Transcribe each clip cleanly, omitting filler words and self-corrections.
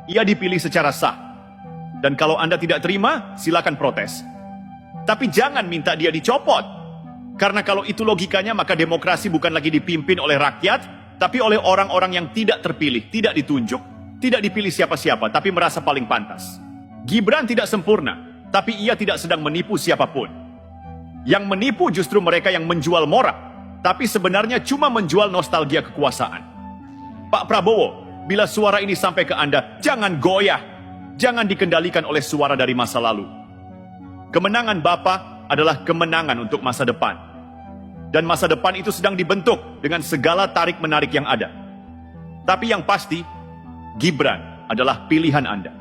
ia dipilih secara sah. Dan kalau Anda tidak terima, silakan protes. Tapi jangan minta dia dicopot. Karena kalau itu logikanya, maka demokrasi bukan lagi dipimpin oleh rakyat, tapi oleh orang-orang yang tidak terpilih, tidak ditunjuk, tidak dipilih siapa-siapa, tapi merasa paling pantas. Gibran tidak sempurna, tapi ia tidak sedang menipu siapapun. Yang menipu justru mereka yang menjual moral, tapi sebenarnya cuma menjual nostalgia kekuasaan. Pak Prabowo, bila suara ini sampai ke Anda, jangan goyah. Jangan dikendalikan oleh suara dari masa lalu. Kemenangan Bapak adalah kemenangan untuk masa depan. Dan masa depan itu sedang dibentuk dengan segala tarik-menarik yang ada. Tapi yang pasti, Gibran adalah pilihan Anda.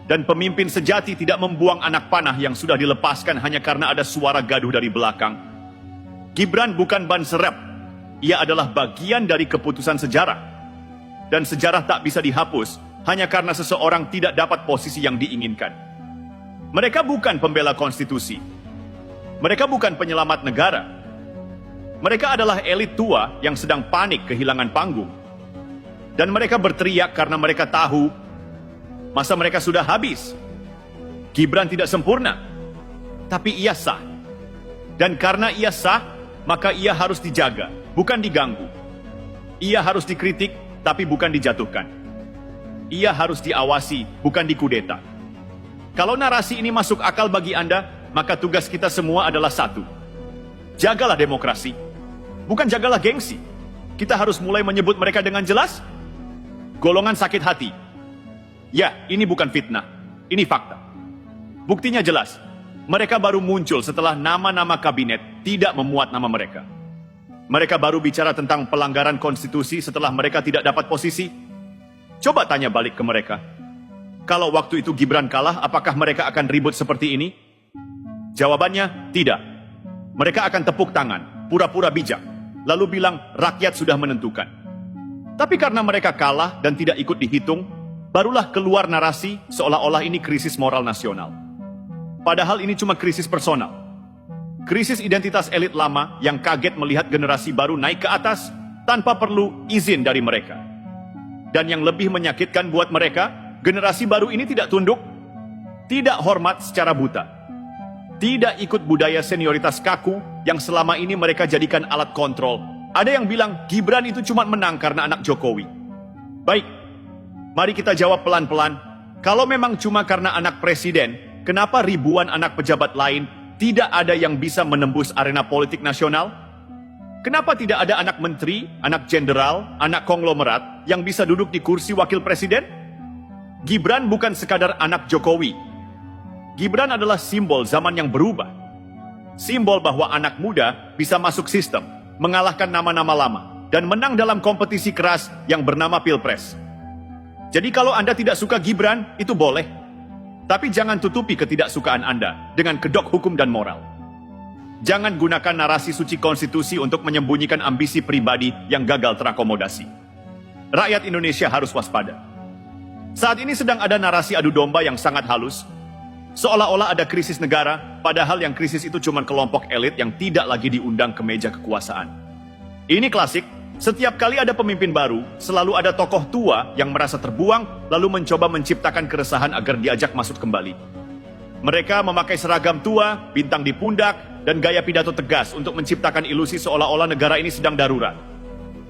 Dan pemimpin sejati tidak membuang anak panah yang sudah dilepaskan hanya karena ada suara gaduh dari belakang. Gibran bukan ban serep. Ia adalah bagian dari keputusan sejarah. Dan sejarah tak bisa dihapus hanya karena seseorang tidak dapat posisi yang diinginkan. Mereka bukan pembela konstitusi. Mereka bukan penyelamat negara. Mereka adalah elit tua yang sedang panik kehilangan panggung. Dan mereka berteriak karena mereka tahu masa mereka sudah habis. Gibran tidak sempurna, tapi ia sah. Dan karena ia sah, maka ia harus dijaga, bukan diganggu. Ia harus dikritik, tapi bukan dijatuhkan. Ia harus diawasi, bukan dikudeta. Kalau narasi ini masuk akal bagi Anda, maka tugas kita semua adalah satu. Jagalah demokrasi, bukan jagalah gengsi. Kita harus mulai menyebut mereka dengan jelas. Golongan sakit hati. Ya, ini bukan fitnah, ini fakta. Buktinya jelas, mereka baru muncul setelah nama-nama kabinet tidak memuat nama mereka. Mereka baru bicara tentang pelanggaran konstitusi setelah mereka tidak dapat posisi. Coba tanya balik ke mereka. Kalau waktu itu Gibran kalah, apakah mereka akan ribut seperti ini? Jawabannya, tidak. Mereka akan tepuk tangan, pura-pura bijak, lalu bilang rakyat sudah menentukan. Tapi karena mereka kalah dan tidak ikut dihitung, barulah keluar narasi seolah-olah ini krisis moral nasional. Padahal ini cuma krisis personal. Krisis identitas elit lama yang kaget melihat generasi baru naik ke atas tanpa perlu izin dari mereka. Dan yang lebih menyakitkan buat mereka, generasi baru ini tidak tunduk, tidak hormat secara buta, tidak ikut budaya senioritas kaku yang selama ini mereka jadikan alat kontrol. Ada yang bilang Gibran itu cuma menang karena anak Jokowi. Baik, mari kita jawab pelan-pelan. Kalau memang cuma karena anak presiden, kenapa ribuan anak pejabat lain tidak ada yang bisa menembus arena politik nasional? Kenapa tidak ada anak menteri, anak jenderal, anak konglomerat yang bisa duduk di kursi wakil presiden? Gibran bukan sekadar anak Jokowi. Gibran adalah simbol zaman yang berubah. Simbol bahwa anak muda bisa masuk sistem, mengalahkan nama-nama lama, dan menang dalam kompetisi keras yang bernama Pilpres. Jadi kalau Anda tidak suka Gibran, itu boleh. Tapi jangan tutupi ketidaksukaan Anda dengan kedok hukum dan moral. Jangan gunakan narasi suci konstitusi untuk menyembunyikan ambisi pribadi yang gagal terakomodasi. Rakyat Indonesia harus waspada. Saat ini sedang ada narasi adu domba yang sangat halus. Seolah-olah ada krisis negara, padahal yang krisis itu cuma kelompok elit yang tidak lagi diundang ke meja kekuasaan. Ini klasik, setiap kali ada pemimpin baru, selalu ada tokoh tua yang merasa terbuang, lalu mencoba menciptakan keresahan agar diajak masuk kembali. Mereka memakai seragam tua, bintang di pundak, dan gaya pidato tegas untuk menciptakan ilusi seolah-olah negara ini sedang darurat.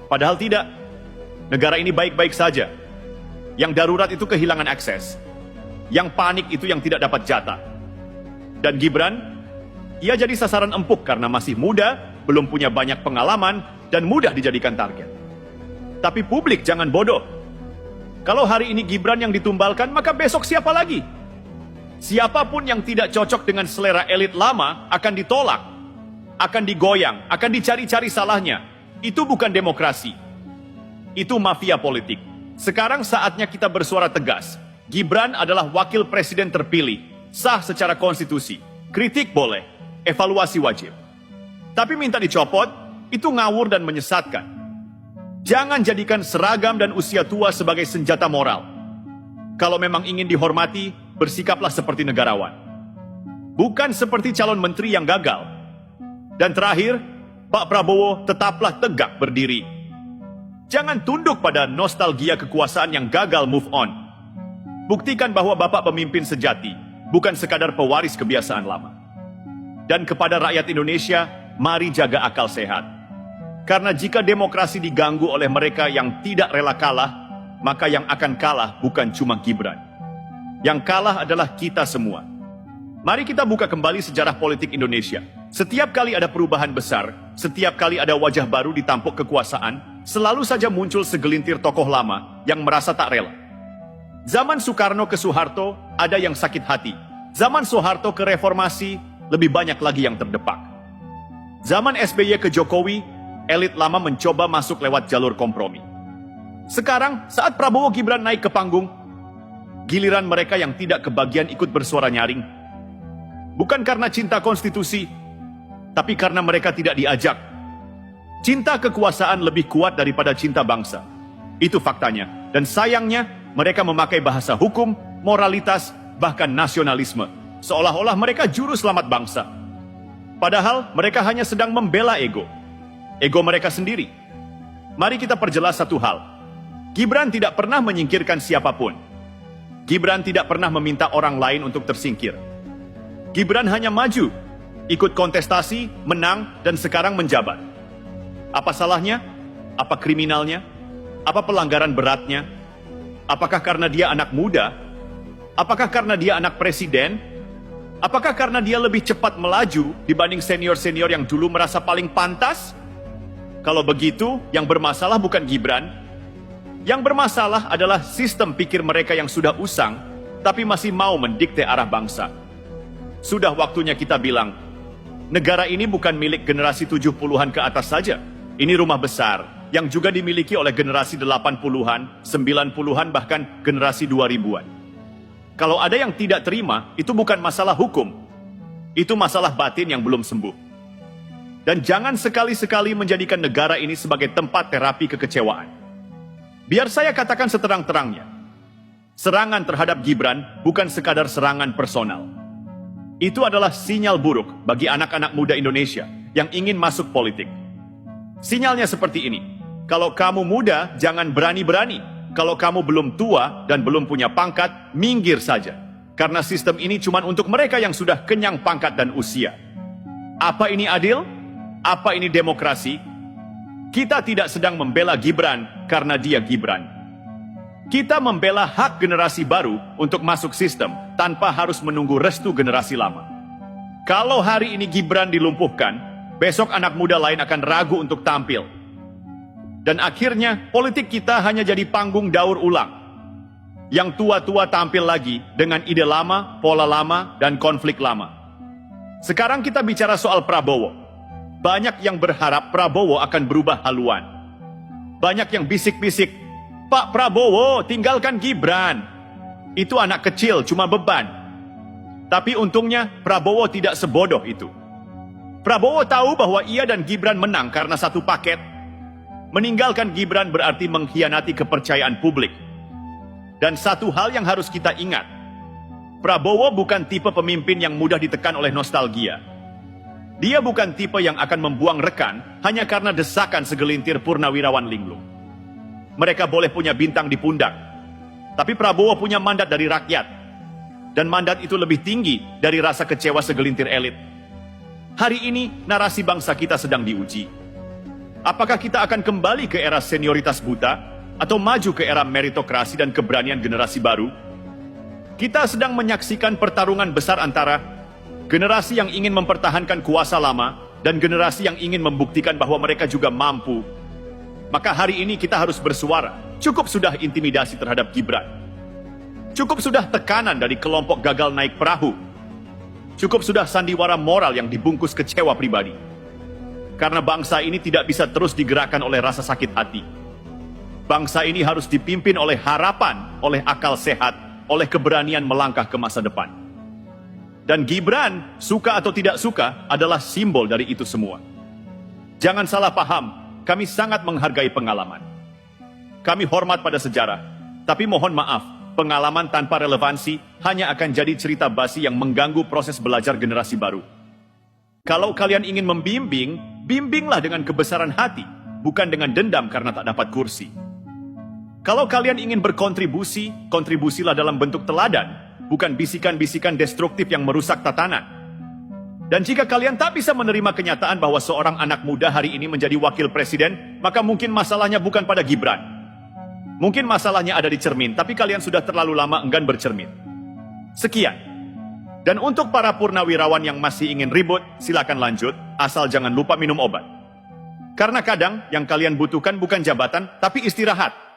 Padahal tidak. Negara ini baik-baik saja. Yang darurat itu kehilangan akses. Yang panik itu yang tidak dapat jatah. Dan Gibran, ia jadi sasaran empuk karena masih muda, belum punya banyak pengalaman, dan mudah dijadikan target. Tapi publik jangan bodoh. Kalau hari ini Gibran yang ditumbalkan, maka besok siapa lagi? Siapapun yang tidak cocok dengan selera elit lama akan ditolak, akan digoyang, akan dicari-cari salahnya. Itu bukan demokrasi. Itu mafia politik. Sekarang saatnya kita bersuara tegas. Gibran adalah wakil presiden terpilih, sah secara konstitusi. Kritik boleh, evaluasi wajib. Tapi minta dicopot, itu ngawur dan menyesatkan. Jangan jadikan seragam dan usia tua sebagai senjata moral. Kalau memang ingin dihormati, bersikaplah seperti negarawan. Bukan seperti calon menteri yang gagal. Dan terakhir, Pak Prabowo tetaplah tegak berdiri. Jangan tunduk pada nostalgia kekuasaan yang gagal move on. Buktikan bahwa Bapak pemimpin sejati, bukan sekadar pewaris kebiasaan lama. Dan kepada rakyat Indonesia, mari jaga akal sehat. Karena jika demokrasi diganggu oleh mereka yang tidak rela kalah, maka yang akan kalah bukan cuma Gibran. Yang kalah adalah kita semua. Mari kita buka kembali sejarah politik Indonesia. Setiap kali ada perubahan besar, setiap kali ada wajah baru di tampuk kekuasaan, selalu saja muncul segelintir tokoh lama yang merasa tak rela. Zaman Soekarno ke Soeharto, ada yang sakit hati. Zaman Soeharto ke reformasi, lebih banyak lagi yang terdepak. Zaman SBY ke Jokowi, elit lama mencoba masuk lewat jalur kompromi. Sekarang, saat Prabowo Gibran naik ke panggung, giliran mereka yang tidak kebagian ikut bersuara nyaring. Bukan karena cinta konstitusi, tapi karena mereka tidak diajak. Cinta kekuasaan lebih kuat daripada cinta bangsa. Itu faktanya. Dan sayangnya, mereka memakai bahasa hukum, moralitas, bahkan nasionalisme. Seolah-olah mereka juru selamat bangsa. Padahal mereka hanya sedang membela ego. Ego mereka sendiri. Mari kita perjelas satu hal. Gibran tidak pernah menyingkirkan siapapun. Gibran tidak pernah meminta orang lain untuk tersingkir. Gibran hanya maju, ikut kontestasi, menang, dan sekarang menjabat. Apa salahnya? Apa kriminalnya? Apa pelanggaran beratnya? Apakah karena dia anak muda? Apakah karena dia anak presiden? Apakah karena dia lebih cepat melaju dibanding senior-senior yang dulu merasa paling pantas? Kalau begitu, yang bermasalah bukan Gibran. Yang bermasalah adalah sistem pikir mereka yang sudah usang, tapi masih mau mendikte arah bangsa. Sudah waktunya kita bilang, negara ini bukan milik generasi 70-an ke atas saja. Ini rumah besar, yang juga dimiliki oleh generasi 80-an, 90-an, bahkan generasi 2000-an. Kalau ada yang tidak terima, itu bukan masalah hukum. Itu masalah batin yang belum sembuh. Dan jangan sekali-sekali menjadikan negara ini sebagai tempat terapi kekecewaan. Biar saya katakan seterang-terangnya, serangan terhadap Gibran bukan sekadar serangan personal. Itu adalah sinyal buruk bagi anak-anak muda Indonesia yang ingin masuk politik. Sinyalnya seperti ini, kalau kamu muda, jangan berani-berani. Kalau kamu belum tua dan belum punya pangkat, minggir saja. Karena sistem ini cuma untuk mereka yang sudah kenyang pangkat dan usia. Apa ini adil? Apa ini demokrasi? Kita tidak sedang membela Gibran karena dia Gibran. Kita membela hak generasi baru untuk masuk sistem tanpa harus menunggu restu generasi lama. Kalau hari ini Gibran dilumpuhkan, besok anak muda lain akan ragu untuk tampil. Dan akhirnya politik kita hanya jadi panggung daur ulang. Yang tua-tua tampil lagi dengan ide lama, pola lama, dan konflik lama. Sekarang kita bicara soal Prabowo. Banyak yang berharap Prabowo akan berubah haluan. Banyak yang bisik-bisik, Pak Prabowo, tinggalkan Gibran. Itu anak kecil, cuma beban. Tapi untungnya, Prabowo tidak sebodoh itu. Prabowo tahu bahwa ia dan Gibran menang karena satu paket. Meninggalkan Gibran berarti mengkhianati kepercayaan publik. Dan satu hal yang harus kita ingat, Prabowo bukan tipe pemimpin yang mudah ditekan oleh nostalgia. Dia bukan tipe yang akan membuang rekan hanya karena desakan segelintir purnawirawan linglung. Mereka boleh punya bintang di pundak, tapi Prabowo punya mandat dari rakyat. Dan mandat itu lebih tinggi dari rasa kecewa segelintir elit. Hari ini, narasi bangsa kita sedang diuji. Apakah kita akan kembali ke era senioritas buta, atau maju ke era meritokrasi dan keberanian generasi baru? Kita sedang menyaksikan pertarungan besar antara generasi yang ingin mempertahankan kuasa lama dan generasi yang ingin membuktikan bahwa mereka juga mampu. Maka hari ini kita harus bersuara. Cukup sudah intimidasi terhadap Gibran. Cukup sudah tekanan dari kelompok gagal naik perahu. Cukup sudah sandiwara moral yang dibungkus kecewa pribadi. Karena bangsa ini tidak bisa terus digerakkan oleh rasa sakit hati. Bangsa ini harus dipimpin oleh harapan, oleh akal sehat, oleh keberanian melangkah ke masa depan. Dan Gibran, suka atau tidak suka, adalah simbol dari itu semua. Jangan salah paham. Kami sangat menghargai pengalaman. Kami hormat pada sejarah, tapi mohon maaf, pengalaman tanpa relevansi hanya akan jadi cerita basi yang mengganggu proses belajar generasi baru. Kalau kalian ingin membimbing, bimbinglah dengan kebesaran hati, bukan dengan dendam karena tak dapat kursi. Kalau kalian ingin berkontribusi, kontribusilah dalam bentuk teladan, bukan bisikan-bisikan destruktif yang merusak tatanan. Dan jika kalian tak bisa menerima kenyataan bahwa seorang anak muda hari ini menjadi wakil presiden, maka mungkin masalahnya bukan pada Gibran. Mungkin masalahnya ada di cermin, tapi kalian sudah terlalu lama enggan bercermin. Sekian. Dan untuk para purnawirawan yang masih ingin ribut, silakan lanjut, asal jangan lupa minum obat. Karena kadang yang kalian butuhkan bukan jabatan, tapi istirahat.